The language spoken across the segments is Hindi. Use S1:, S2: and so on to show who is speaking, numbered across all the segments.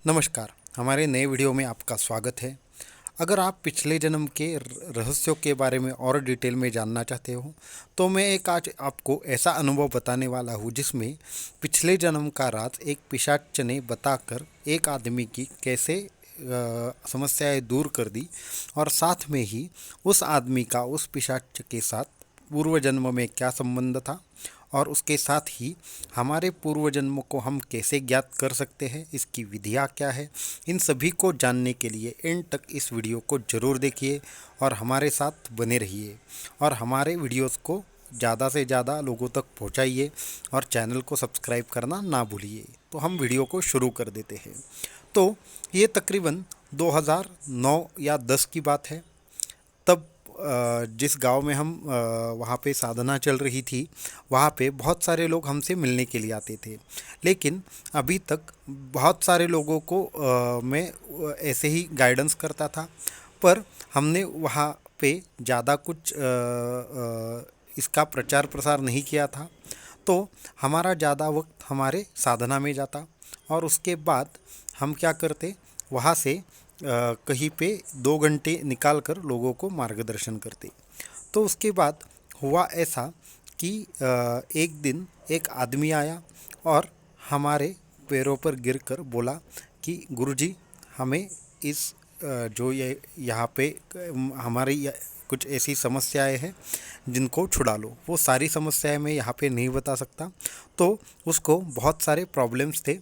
S1: नमस्कार। हमारे नए वीडियो में आपका स्वागत है। अगर आप पिछले जन्म के रहस्यों के बारे में और डिटेल में जानना चाहते हो तो मैं एक आज आपको ऐसा अनुभव बताने वाला हूँ जिसमें पिछले जन्म का राज एक पिशाच ने बताकर एक आदमी की कैसे समस्याएं दूर कर दी और साथ में ही उस आदमी का उस पिशाच के साथ पूर्व जन्म में क्या संबंध था और उसके साथ ही हमारे पूर्व जन्मों को हम कैसे ज्ञात कर सकते हैं, इसकी विधियाँ क्या है। इन सभी को जानने के लिए एंड तक इस वीडियो को ज़रूर देखिए और हमारे साथ बने रहिए और हमारे वीडियोस को ज़्यादा से ज़्यादा लोगों तक पहुंचाइए और चैनल को सब्सक्राइब करना ना भूलिए। तो हम वीडियो को शुरू कर देते हैं। तो ये तकरीबन 2009 या 10 की बात है। तब जिस गांव में हम वहाँ पे साधना चल रही थी, वहाँ पे बहुत सारे लोग हमसे मिलने के लिए आते थे। लेकिन अभी तक बहुत सारे लोगों को मैं ऐसे ही गाइडेंस करता था, पर हमने वहाँ पे ज़्यादा कुछ इसका प्रचार प्रसार नहीं किया था। तो हमारा ज़्यादा वक्त हमारे साधना में जाता और उसके बाद हम क्या करते, वहाँ से कहीं पे 2 घंटे निकाल कर लोगों को मार्गदर्शन करते। तो उसके बाद हुआ ऐसा कि एक दिन एक आदमी आया और हमारे पैरों पर गिरकर बोला कि गुरुजी, हमें इस जो ये यहाँ पे हमारी कुछ ऐसी समस्याएं हैं जिनको छुड़ा लो। वो सारी समस्याएं मैं यहाँ पे नहीं बता सकता। तो उसको बहुत सारे प्रॉब्लम्स थे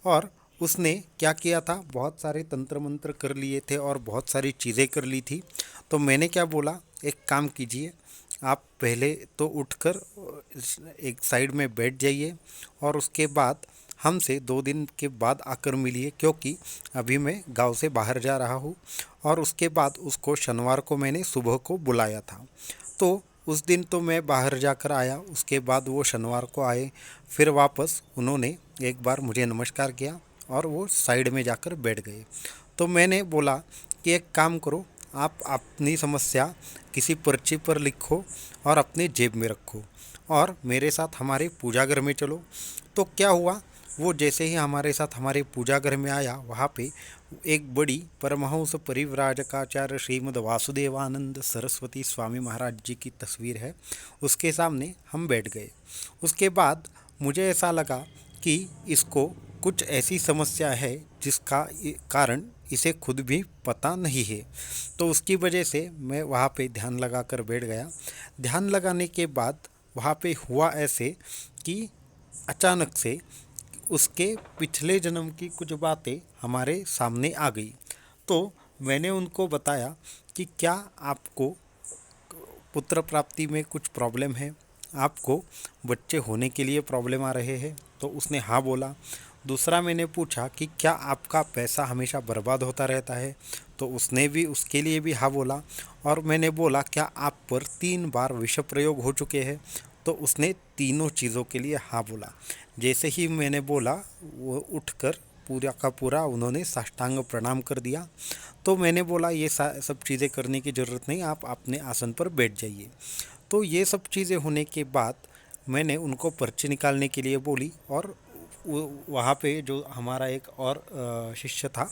S1: और उसने क्या किया था, बहुत सारे तंत्र मंत्र कर लिए थे और बहुत सारी चीज़ें कर ली थी। तो मैंने क्या बोला, एक काम कीजिए, आप पहले तो उठकर एक साइड में बैठ जाइए और उसके बाद हमसे 2 दिन के बाद आकर मिलिए, क्योंकि अभी मैं गांव से बाहर जा रहा हूँ। और उसके बाद उसको शनिवार को मैंने सुबह को बुलाया था। तो उस दिन तो मैं बाहर जाकर आया, उसके बाद वो शनिवार को आए। फिर वापस उन्होंने एक बार मुझे नमस्कार किया और वो साइड में जाकर बैठ गए। तो मैंने बोला कि एक काम करो, आप अपनी समस्या किसी पर्ची पर लिखो और अपने जेब में रखो और मेरे साथ हमारे पूजा घर में चलो। तो क्या हुआ, वो जैसे ही हमारे साथ हमारे पूजा घर में आया, वहाँ पे एक बड़ी परमहंस परिव्राजकाचार्य श्रीमद् वासुदेवानंद सरस्वती स्वामी महाराज जी की तस्वीर है, उसके सामने हम बैठ गए। उसके बाद मुझे ऐसा लगा कि इसको कुछ ऐसी समस्या है जिसका कारण इसे खुद भी पता नहीं है। तो उसकी वजह से मैं वहाँ पे ध्यान लगा कर बैठ गया। ध्यान लगाने के बाद वहाँ पे हुआ ऐसे कि अचानक से उसके पिछले जन्म की कुछ बातें हमारे सामने आ गई। तो मैंने उनको बताया कि क्या आपको पुत्र प्राप्ति में कुछ प्रॉब्लम है, आपको बच्चे होने के लिए प्रॉब्लम आ रहे हैं। तो उसने हाँ बोला। दूसरा मैंने पूछा कि क्या आपका पैसा हमेशा बर्बाद होता रहता है, तो उसने भी उसके लिए भी हाँ बोला। और मैंने बोला क्या आप पर 3 बार विष प्रयोग हो चुके हैं, तो उसने तीनों चीज़ों के लिए हाँ बोला। जैसे ही मैंने बोला, वो उठकर पूरा का पूरा उन्होंने साष्टांग प्रणाम कर दिया। तो मैंने बोला ये सब चीज़ें करने की ज़रूरत नहीं, आप अपने आसन पर बैठ जाइए। तो ये सब चीज़ें होने के बाद मैंने उनको पर्ची निकालने के लिए बोली और वहाँ पे जो हमारा एक और शिष्य था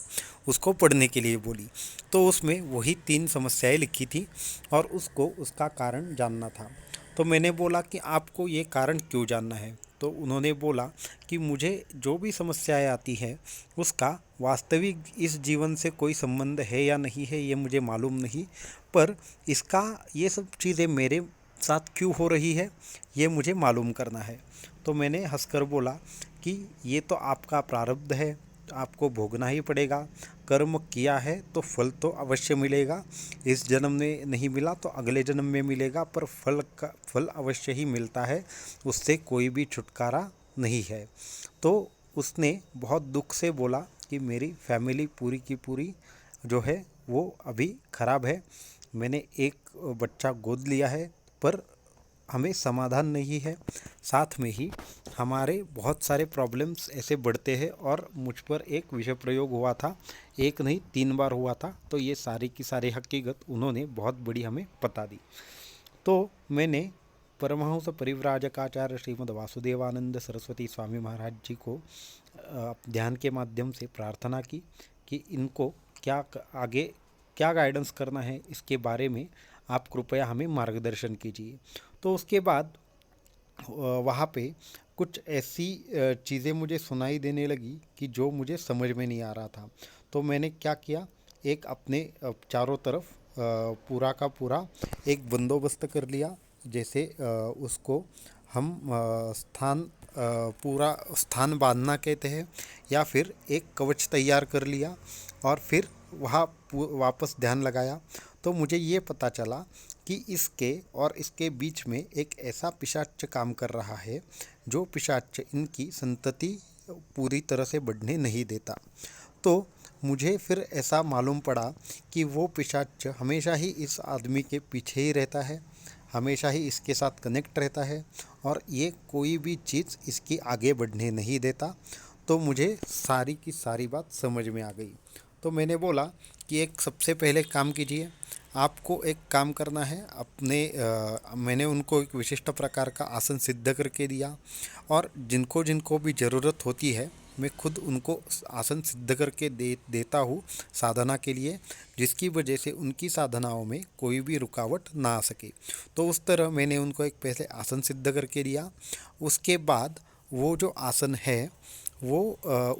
S1: उसको पढ़ने के लिए बोली। तो उसमें वही 3 समस्याएं लिखी थी और उसको उसका कारण जानना था। तो मैंने बोला कि आपको ये कारण क्यों जानना है। तो उन्होंने बोला कि मुझे जो भी समस्याएं आती हैं उसका वास्तविक इस जीवन से कोई संबंध है या नहीं है ये मुझे मालूम नहीं, पर इसका ये सब चीज़ें मेरे साथ क्यों हो रही है ये मुझे मालूम करना है। तो मैंने हंसकर बोला कि ये तो आपका प्रारब्ध है, आपको भोगना ही पड़ेगा। कर्म किया है तो फल तो अवश्य मिलेगा। इस जन्म में नहीं मिला तो अगले जन्म में मिलेगा, पर फल अवश्य ही मिलता है, उससे कोई भी छुटकारा नहीं है। तो उसने बहुत दुख से बोला कि मेरी फैमिली पूरी की पूरी जो है वो अभी ख़राब है। मैंने एक बच्चा गोद लिया है, पर हमें समाधान नहीं है। साथ में ही हमारे बहुत सारे प्रॉब्लम्स ऐसे बढ़ते हैं और मुझ पर एक विषय प्रयोग हुआ था, एक नहीं 3 बार हुआ था। तो ये सारी की सारी हकीकत उन्होंने बहुत बड़ी हमें बता दी। तो मैंने परमहंस परिव्राजकाचार्य श्रीमद् वासुदेवानंद सरस्वती स्वामी महाराज जी को ध्यान के माध्यम से प्रार्थना की कि इनको आगे क्या गाइडेंस करना है, इसके बारे में आप कृपया हमें मार्गदर्शन कीजिए। तो उसके बाद वहाँ पे कुछ ऐसी चीज़ें मुझे सुनाई देने लगी कि जो मुझे समझ में नहीं आ रहा था। तो मैंने क्या किया, एक अपने चारों तरफ पूरा का पूरा एक बंदोबस्त कर लिया। जैसे उसको हम पूरा स्थान बांधना कहते हैं, या फिर एक कवच तैयार कर लिया और फिर वहाँ वापस ध्यान लगाया। तो मुझे ये पता चला कि इसके और इसके बीच में एक ऐसा पिशाच काम कर रहा है जो पिशाच इनकी संतति पूरी तरह से बढ़ने नहीं देता। तो मुझे फिर ऐसा मालूम पड़ा कि वो पिशाच हमेशा ही इस आदमी के पीछे ही रहता है, हमेशा ही इसके साथ कनेक्ट रहता है और ये कोई भी चीज़ इसकी आगे बढ़ने नहीं देता। तो मुझे सारी की सारी बात समझ में आ गई। तो मैंने बोला कि एक सबसे पहले काम कीजिए, आपको एक काम करना है। मैंने उनको एक विशिष्ट प्रकार का आसन सिद्ध करके दिया और जिनको जिनको भी ज़रूरत होती है मैं खुद उनको आसन सिद्ध करके देता हूँ साधना के लिए, जिसकी वजह से उनकी साधनाओं में कोई भी रुकावट ना आ सके। तो उस तरह मैंने उनको एक पहले आसन सिद्ध करके दिया। उसके बाद वो जो आसन है वो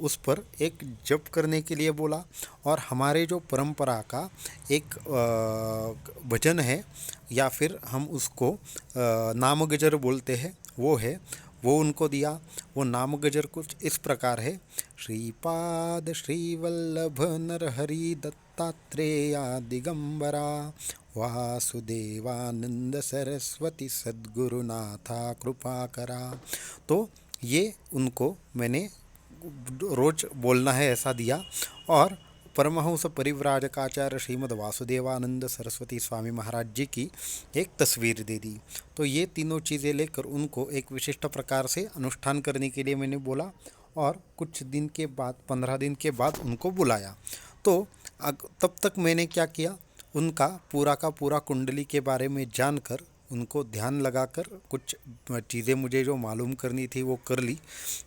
S1: उस पर एक जप करने के लिए बोला और हमारे जो परंपरा का एक भजन है, या फिर हम उसको नाम गजर बोलते हैं, वो उनको दिया। वो नाम गजर कुछ इस प्रकार है: श्रीपाद श्रीवल्लभ नरहरि दत्तात्रेया दिगंबरा वासुदेवानंद सरस्वती सद्गुरुनाथा कृपा करा। तो ये उनको मैंने रोज बोलना है ऐसा दिया। और परमहंस परिव्राजकाचार्य श्रीमद् वासुदेवानंद सरस्वती स्वामी महाराज जी की एक तस्वीर दे दी। तो ये तीनों चीज़ें लेकर उनको एक विशिष्ट प्रकार से अनुष्ठान करने के लिए मैंने बोला और कुछ दिन के बाद 15 दिन के बाद उनको बुलाया। तो तब तक मैंने क्या किया, उनका पूरा का पूरा कुंडली के बारे में जानकर उनको ध्यान लगाकर कुछ चीज़ें मुझे जो मालूम करनी थी वो कर ली।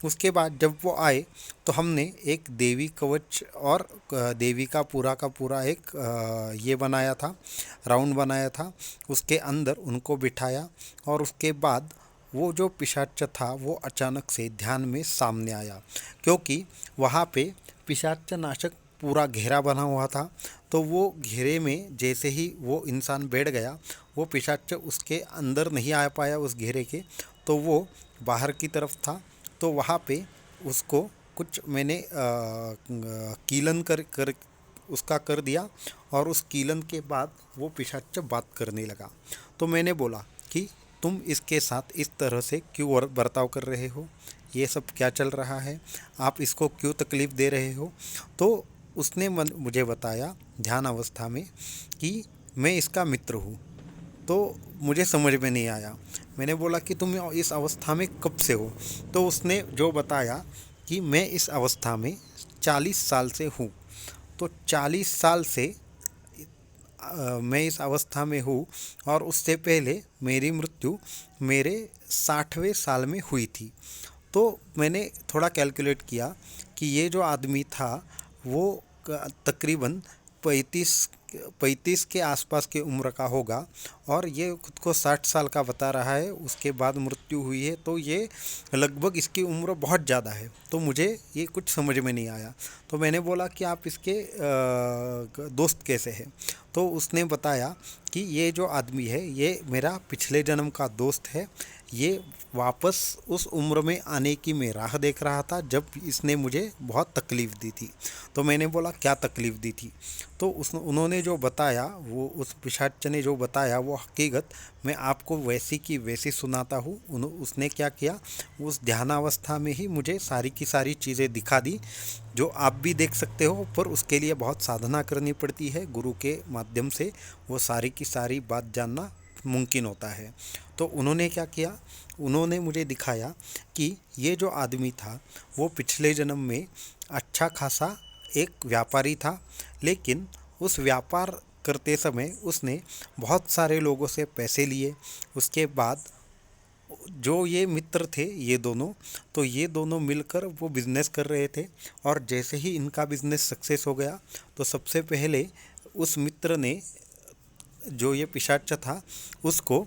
S1: उसके बाद जब वो आए तो हमने एक देवी कवच और देवी का पूरा एक ये बनाया था, राउंड बनाया था। उसके अंदर उनको बिठाया और उसके बाद वो जो पिशाच था वो अचानक से ध्यान में सामने आया, क्योंकि वहाँ पे पिशाच नाशक पूरा घेरा बना हुआ था। तो वो घेरे में जैसे ही वो इंसान बैठ गया, वो पिशाच उसके अंदर नहीं आ पाया उस घेरे के, तो वो बाहर की तरफ था। तो वहाँ पे उसको कुछ मैंने कीलन कर उसका कर दिया और उस कीलन के बाद वो पिशाच बात करने लगा। तो मैंने बोला कि तुम इसके साथ इस तरह से क्यों बर्ताव कर रहे हो, ये सब क्या चल रहा है, आप इसको क्यों तकलीफ़ दे रहे हो। तो उसने मुझे बताया ध्यान अवस्था में कि मैं इसका मित्र हूँ। तो मुझे समझ में नहीं आया। मैंने बोला कि तुम इस अवस्था में कब से हो। तो उसने जो बताया कि मैं इस अवस्था में 40 साल से हूँ। तो 40 साल से मैं इस अवस्था में हूँ और उससे पहले मेरी मृत्यु मेरे 60वें साल में हुई थी। तो मैंने थोड़ा कैलकुलेट किया कि ये जो आदमी था वो तकरीबन 35 के आसपास की उम्र का होगा और ये खुद को 60 साल का बता रहा है, उसके बाद मृत्यु हुई है। तो ये लगभग इसकी उम्र बहुत ज़्यादा है। तो मुझे ये कुछ समझ में नहीं आया। तो मैंने बोला कि आप इसके दोस्त कैसे हैं। तो उसने बताया कि ये जो आदमी है ये मेरा पिछले जन्म का दोस्त है, ये वापस उस उम्र में आने की मैं राह देख रहा था जब इसने मुझे बहुत तकलीफ़ दी थी। तो मैंने बोला क्या तकलीफ़ दी थी। तो उन्होंने जो बताया, वो उस पिशाच ने जो बताया वो हकीकत मैं आपको वैसी की वैसी सुनाता हूँ। उसने क्या किया, उस ध्यानावस्था में ही मुझे सारी की सारी चीज़ें दिखा दी जो आप भी देख सकते हो, पर उसके लिए बहुत साधना करनी पड़ती है। गुरु के माध्यम से वो सारी की सारी बात जानना मुमकिन होता है। तो उन्होंने क्या किया, उन्होंने मुझे दिखाया कि ये जो आदमी था वो पिछले जन्म में अच्छा खासा एक व्यापारी था, लेकिन उस व्यापार करते समय उसने बहुत सारे लोगों से पैसे लिए। उसके बाद जो ये मित्र थे ये दोनों, तो ये दोनों मिलकर वो बिज़नेस कर रहे थे। और जैसे ही इनका बिज़नेस सक्सेस हो गया तो सबसे पहले उस मित्र ने, जो ये पिशाच था, उसको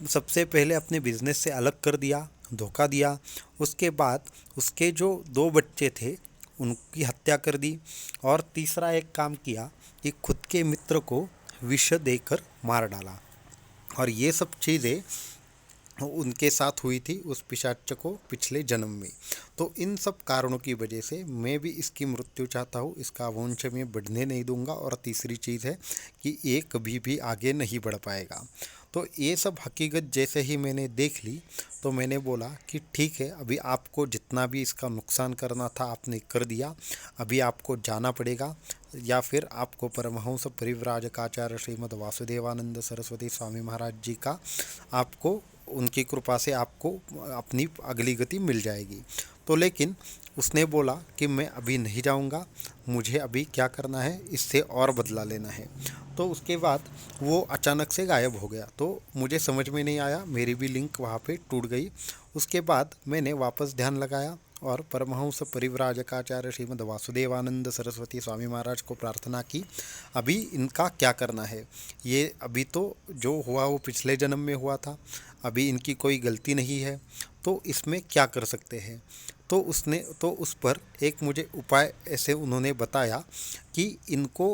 S1: सबसे पहले अपने बिजनेस से अलग कर दिया, धोखा दिया। उसके बाद उसके जो दो बच्चे थे उनकी हत्या कर दी। और तीसरा एक काम किया कि खुद के मित्र को विष देकर मार डाला। और ये सब चीज़ें उनके साथ हुई थी उस पिशाच को पिछले जन्म में। तो इन सब कारणों की वजह से मैं भी इसकी मृत्यु चाहता हूँ, इसका वंश मैं बढ़ने नहीं दूंगा। और तीसरी चीज़ है कि ये कभी भी आगे नहीं बढ़ पाएगा। तो ये सब हकीकत जैसे ही मैंने देख ली तो मैंने बोला कि ठीक है, अभी आपको जितना भी इसका नुकसान करना था आपने कर दिया, अभी आपको जाना पड़ेगा। या फिर आपको परमहंस परिव्राजकाचार्य श्रीमद् वासुदेवानंद सरस्वती स्वामी महाराज जी का, आपको उनकी कृपा से आपको अपनी अगली गति मिल जाएगी। तो लेकिन उसने बोला कि मैं अभी नहीं जाऊंगा, मुझे अभी क्या करना है, इससे और बदला लेना है। तो उसके बाद वो अचानक से गायब हो गया। तो मुझे समझ में नहीं आया, मेरी भी लिंक वहाँ पे टूट गई। उसके बाद मैंने वापस ध्यान लगाया और परमहंस परिव्राजकाचार्य श्रीमद् वासुदेवानंद सरस्वती स्वामी महाराज को प्रार्थना की, अभी इनका क्या करना है। ये अभी तो जो हुआ वो पिछले जन्म में हुआ था, अभी इनकी कोई गलती नहीं है, तो इसमें क्या कर सकते हैं। तो उस पर एक मुझे उपाय ऐसे उन्होंने बताया कि इनको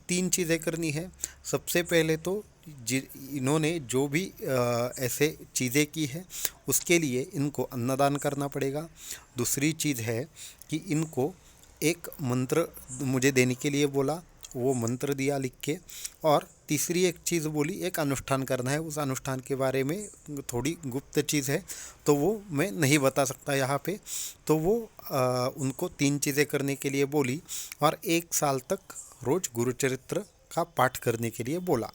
S1: तीन चीज़ें करनी है। सबसे पहले तो इन्होंने जो भी ऐसे चीज़ें की है उसके लिए इनको अन्नदान करना पड़ेगा। दूसरी चीज़ है कि इनको एक मंत्र मुझे देने के लिए बोला, वो मंत्र दिया लिख के। और तीसरी एक चीज़ बोली, एक अनुष्ठान करना है। उस अनुष्ठान के बारे में थोड़ी गुप्त चीज़ है तो वो मैं नहीं बता सकता यहाँ पे। तो वो उनको तीन चीज़ें करने के लिए बोली और 1 साल तक रोज़ गुरुचरित्र का पाठ करने के लिए बोला।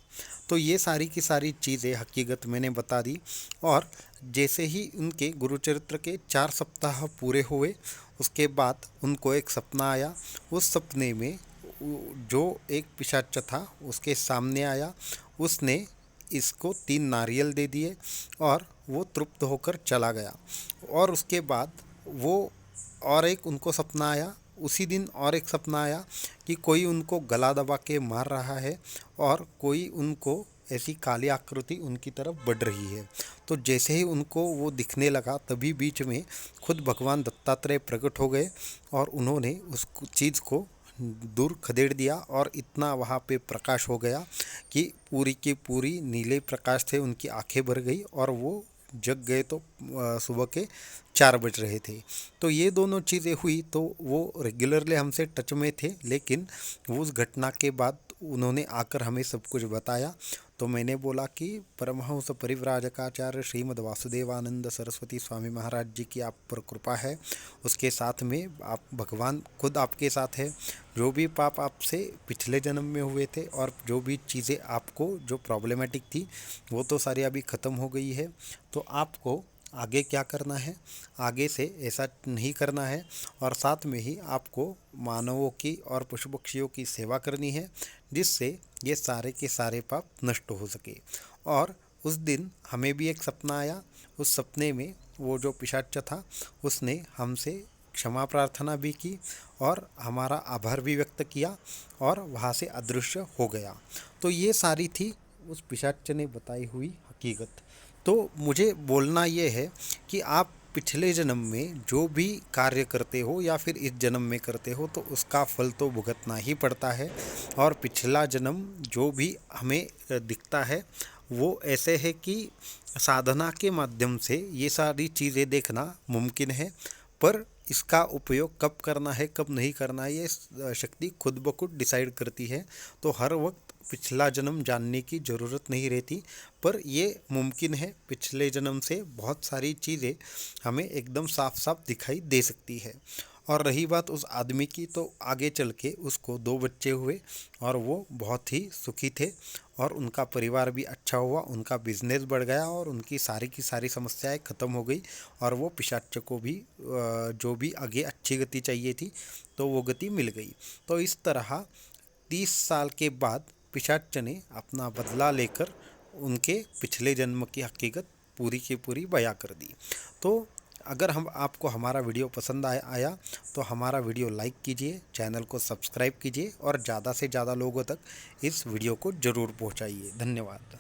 S1: तो ये सारी की सारी चीज़ें हकीकत मैंने बता दी। और जैसे ही उनके गुरुचरित्र के 4 सप्ताह पूरे हुए उसके बाद उनको एक सपना आया। उस सपने में जो एक पिशाच था उसके सामने आया, उसने इसको 3 नारियल दे दिए और वो तृप्त होकर चला गया। और उसके बाद वो और एक उनको सपना आया, उसी दिन और एक सपना आया कि कोई उनको गला दबा के मार रहा है और कोई उनको ऐसी काली आकृति उनकी तरफ बढ़ रही है। तो जैसे ही उनको वो दिखने लगा तभी बीच में खुद भगवान दत्तात्रेय प्रकट हो गए और उन्होंने उस चीज़ को दूर खदेड़ दिया। और इतना वहाँ पे प्रकाश हो गया कि पूरी की पूरी नीले प्रकाश से उनकी आंखें भर गई और वो जग गए। तो सुबह के 4 बज रहे थे। तो ये दोनों चीज़ें हुई। तो वो रेगुलरली हमसे टच में थे, लेकिन वो उस घटना के बाद उन्होंने आकर हमें सब कुछ बताया। तो मैंने बोला कि परमहंस परिव्राजकाचार्य श्रीमद् वासुदेवानंद सरस्वती स्वामी महाराज जी की आप पर कृपा है, उसके साथ में आप भगवान खुद आपके साथ है। जो भी पाप आपसे पिछले जन्म में हुए थे और जो भी चीज़ें आपको जो प्रॉब्लमेटिक थी वो तो सारी अभी ख़त्म हो गई है। तो आपको आगे क्या करना है, आगे से ऐसा नहीं करना है। और साथ में ही आपको मानवों की और पशु पक्षियों की सेवा करनी है, जिससे ये सारे के सारे पाप नष्ट हो सके। और उस दिन हमें भी एक सपना आया। उस सपने में वो जो पिशाच था उसने हमसे क्षमा प्रार्थना भी की और हमारा आभार भी व्यक्त किया और वहाँ से अदृश्य हो गया। तो ये सारी थी उस पिशाच ने बताई हुई हकीकत। तो मुझे बोलना ये है कि आप पिछले जन्म में जो भी कार्य करते हो या फिर इस जन्म में करते हो तो उसका फल तो भुगतना ही पड़ता है। और पिछला जन्म जो भी हमें दिखता है वो ऐसे है कि साधना के माध्यम से ये सारी चीज़ें देखना मुमकिन है, पर इसका उपयोग कब करना है कब नहीं करना है ये शक्ति खुद ब खुद डिसाइड करती है। तो हर वक्त पिछला जन्म जानने की ज़रूरत नहीं रहती, पर ये मुमकिन है पिछले जन्म से बहुत सारी चीज़ें हमें एकदम साफ साफ दिखाई दे सकती है। और रही बात उस आदमी की, तो आगे चल के उसको 2 बच्चे हुए और वो बहुत ही सुखी थे और उनका परिवार भी अच्छा हुआ, उनका बिजनेस बढ़ गया और उनकी सारी की सारी समस्याएं ख़त्म हो गई। और वो पिशाच को भी जो भी आगे अच्छी गति चाहिए थी तो वो गति मिल गई। तो इस तरह 30 साल के बाद पिशाच ने अपना बदला लेकर उनके पिछले जन्म की हकीकत पूरी की पूरी बयां कर दी। तो अगर हम आपको हमारा वीडियो पसंद आया तो हमारा वीडियो लाइक कीजिए, चैनल को सब्सक्राइब कीजिए और ज़्यादा से ज़्यादा लोगों तक इस वीडियो को ज़रूर पहुंचाइए। धन्यवाद।